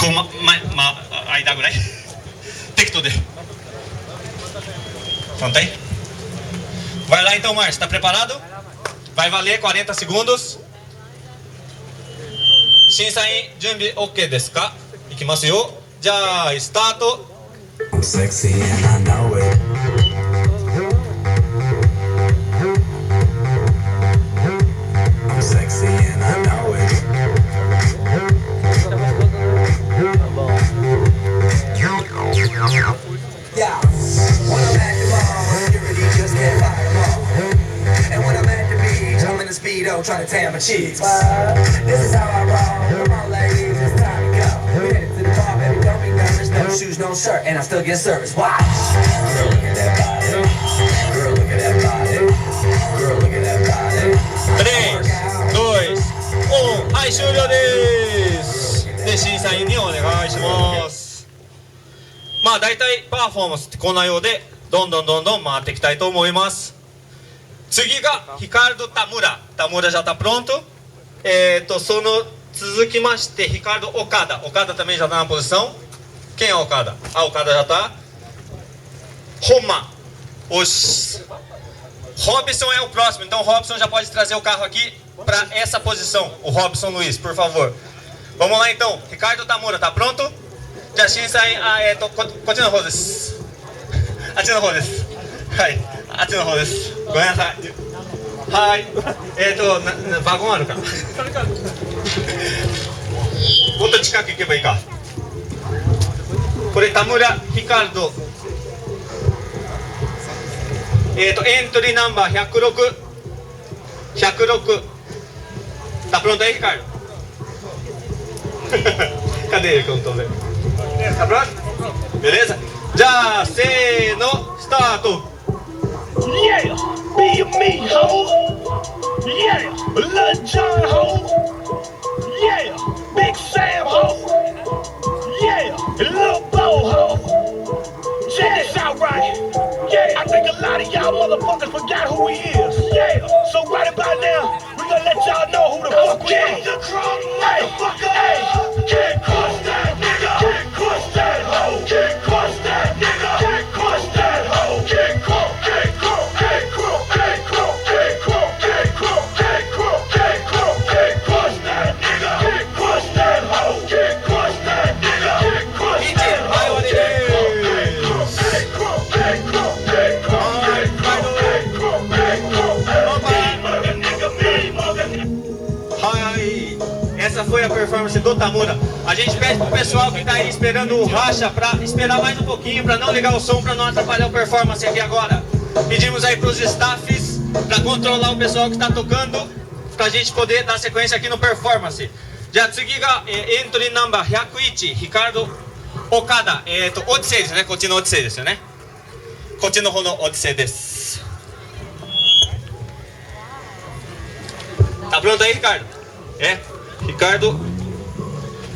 こう間ぐらい適当de. Pronto aí? Vai lá então, Márcio. Está preparado? Vai valer 40 segundos. Shinsain, junbi OK ですか? いきますよ。じゃあ、スタート。I'm sexy and I know it. I'm sexy and I know it. Yeah, when I'm at the mall, security just can't fight them all. And when I'm at the beach, I'm in a Speedo trying to tan my cheeks. This is how I roll. Come on, ladies, it's time to go. We headed to the bar, baby, don't be nervous. No shoes, no shirt, and I still get service. Watch. Girl, look at that body. Girl, look at that body. Girl, look at that body. 3、2、1、はい、終了です。で、審査員にお願いします。まあ大体パフォーマンスってこんなようでどんどん回っていきたいと思います。次がRicardo Tamura já tá pronto? その続きましてRicardo Okada também já tá na posição. Quem é Okada? Okada já tá. Roma. Robson é o próximo, então o Robson já pode trazer o carro aqui para essa posição. O Robson Luiz, por favor. Vamos lá então. Ricardo Tamura, tá pronto? じゃあ審査員、こっちの方です。あっちの方です。はい、あっちの方です。ごめんなさい。はい、ワゴンあるか。もっと近く行けばいいか。これ田村ヒカルド。エントリーナンバー106。Tá pronto aí, Ricardo? Cadê ele que eu não tô vendo? Tá pronto? Beleza? Já, せーの、スタート! Yeah! Be me, ho! Yeah! Lil Jon, ho! Yeah! Big Sam, ho! Yeah! Lil Bo, ho! Check this out, right? Yeah! I think a lot of y'all motherfuckers forgot who he is. Yeah! So right about now, we gonna let y'all know who the fuck we is. Hey! Can't cross that nigga! Can't cross that hoe! Can't cross that nigga! Can't cross that hoe! Can't cross, can't cross, can't cross, can't cross, can't cross, can't cross, can't cross, can't cross, can't cross that nigga! Can't cross that hoe! Can't cross that nigga! Can't cross that hoe! Can't cross, can't cross, can't cross, can't cross, can't cross, can't cross, can't cross, can't cross. Me mother nigga, me mother nigga. Hi. Essa foi a performance do Tamura. A gente pede pro pessoal que tá aí esperando o racha para esperar mais um pouquinho, para não ligar o som, para não atrapalhar a performance aqui agora. Pedimos aí pros staffs para controlar o pessoal que está tocando, pra gente poder dar sequência aqui no performance. Já次がエントリーナンバー101、Ricardo Okada。オディセイですね。こっちのオディセイですよね。こっちの方のオディセイです。Tá pronto aí, Ricardo? Ricardo,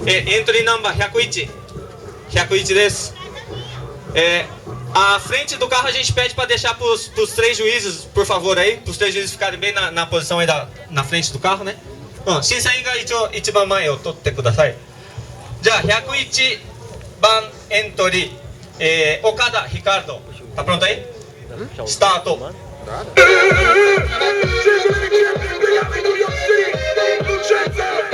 entry number 101 です。A frente do carro a gente pede para deixar para os 3 juízes, por favor, aí, para os 3 juízes ficarem bem na posição aí na frente do carro, né? 審査員が一番前を取ってください。じゃあ101番エントリー、Okada Ricardo, tá pronto aí? スタート。New York City, the trendsetter.